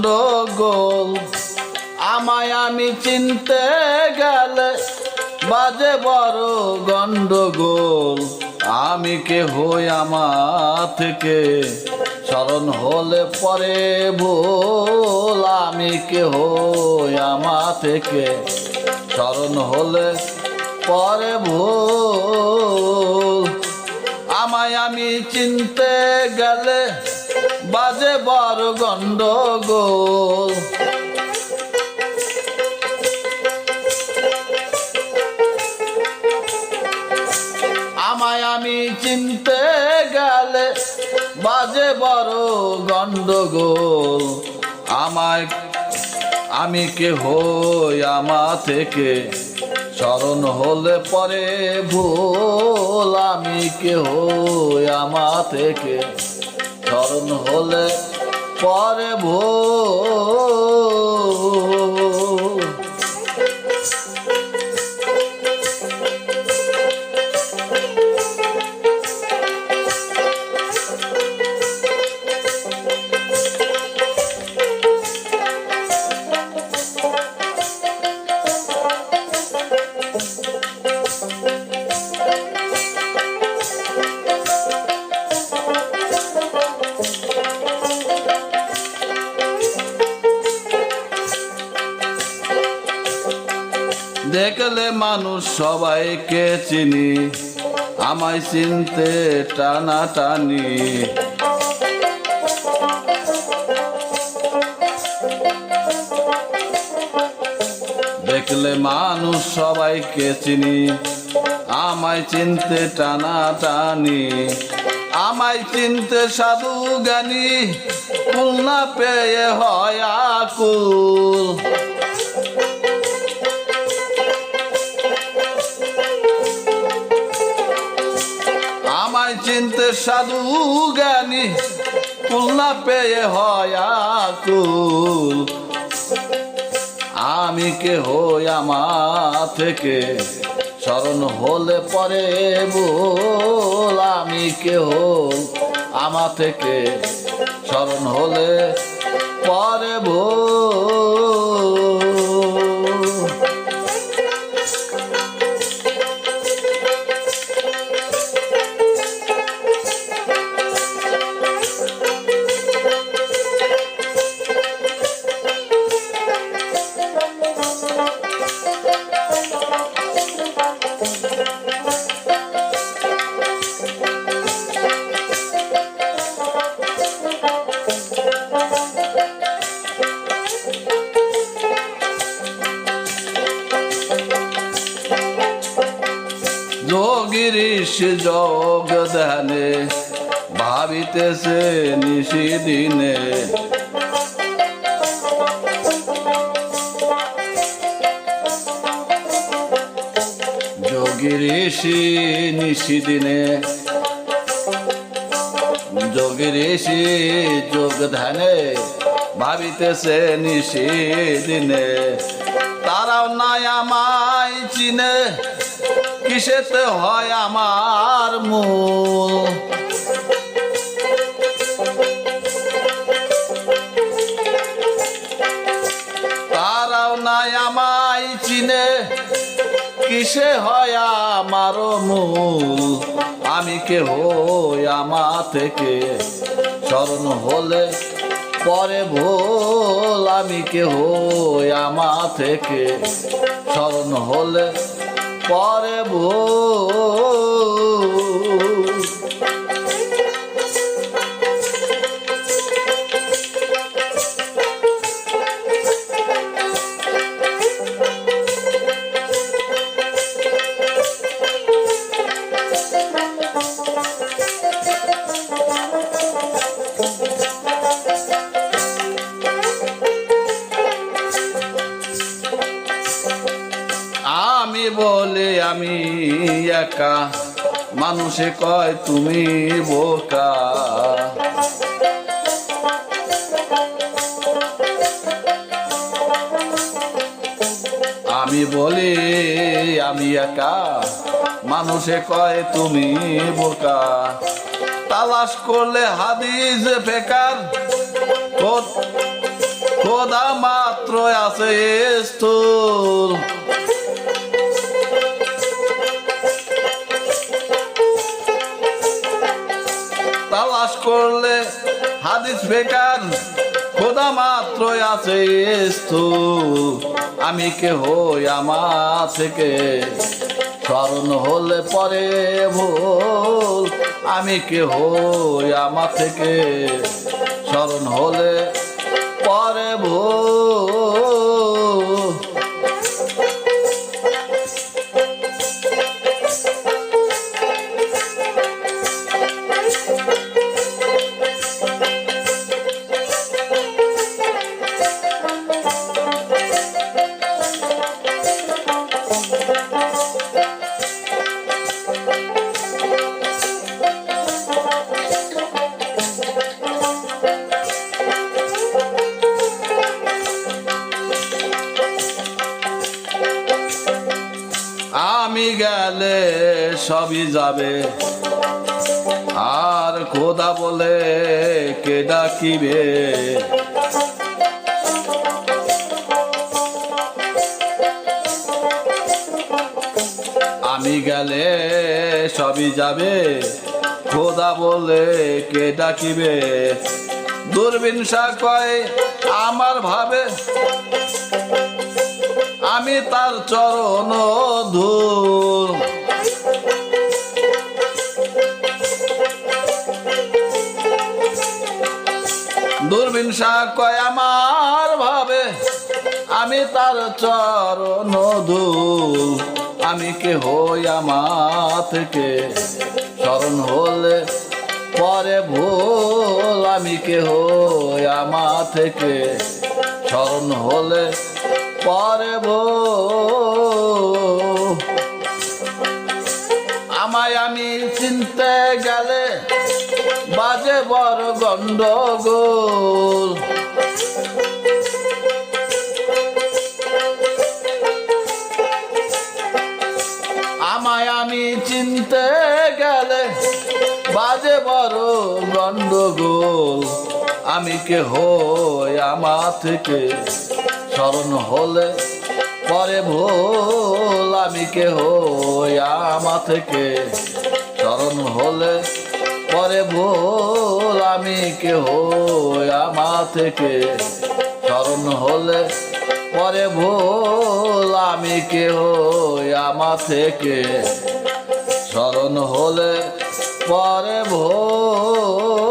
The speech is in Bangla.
গন্ডগোল, আমায় আমি চিনতে গেলে বাজে বড় গন্ডগোল। আমি কে হই আমার থেকে স্মরণ হলে পরে ভুল। আমি কে হই আমার থেকে স্মরণ হলে পরে ভুল। আমায় আমি চিনতে গেলে বাজে বড় গন্ডগোল। আমায় আমি চিনতে গেলে বাজে বড় গন্ডগোল। আমায় আমি কে হই আমার থেকে স্মরণ হলে পরে ভুল। আমি কে হই আমার থেকে স্মরণ হলে পরে ভুল। দেখলে মানুষ সবাইকে চিনি, আমায় চিনতে টানাটানি। দেখলে মানুষ সবাইকে চিনি, আমায় চিনতে টানাটানি। আমায় চিনতে সাধু জ্ঞানী, কুল না পেয়ে হয় আকুল। আমায় চিনতে সাধু জ্ঞানী, কুল না পেয়ে হয় আকুল। আমি কে হই আমার থেকে স্মরণ হলে পরে ভুল। আমি কে হই আমার থেকে স্মরণ হলে পরে ভুল। যোগীর যোগ ধ্যানে ভাবিতেছে নিশিদিনে। যোগীর নিশিদিনে, যোগীর যোগ ধ্যানে ভাবিতেছে নিশিদিনে। তারাও নাই আমায় চিনে, কিসেতে হয় আমার মূল। তারাও নাই আমায় চিনে, কিসে হয় আমার মূল। আমি কে হই আমার থেকে স্মরণ হলে পরে ভুল। আমি কে হই আমার থেকে স্মরণ হলে পরে ভুল। আমি বলে আমি একা, মানুষে কয় তুমি বোকা। আমি বলি আমি একা, মানুষে কয় তুমি বোকা। তালাশ করলে হাদিস বেকার, খোদা মাত্র আছে স্থূল। তালাশ করলে হাদিস বেকার, খোদা মাত্র আছে স্থূল। আমি কে হই আমার থেকে, স্মরণ হলে পরে ভুল। আমি কে হই আমার থেকে, স্মরণ হলে পরে ভুল। আমি গেলে সবই যাবে, আর খোদা বলে কে ডাকিবে। আমি গেলে সবই যাবে, খোদা বলে কে ডাকিবে। দূরবীন শাহ কয় আমার ভাবে, আমি তার চরণ ধূল। দূরবীন শাহ কয় আমার ভাবে, আমি তার চরণ ধূল। আমি কে হই আমার থেকে, স্মরণ হলে পরে ভুল। আমি কে হই আমার থেকে, স্মরণ হলে পরে ভুল। আমায় আমি চিনতে গেলে বাজে বড় গন্ডগোল। আমায় আমি চিনতে গেলে বাজে বড় গন্ডগোল। আমি কে হই আমার থেকে, স্মরণ হলে পরে ভুল। আমি কে হই আমার থেকে, স্মরণ হলে পরে ভুল। আমি কে হই আমার থেকে, স্মরণ হলে পরে ভুল। আমি কে হই আমার থেকে, স্মরণ হলে পরে ভুল।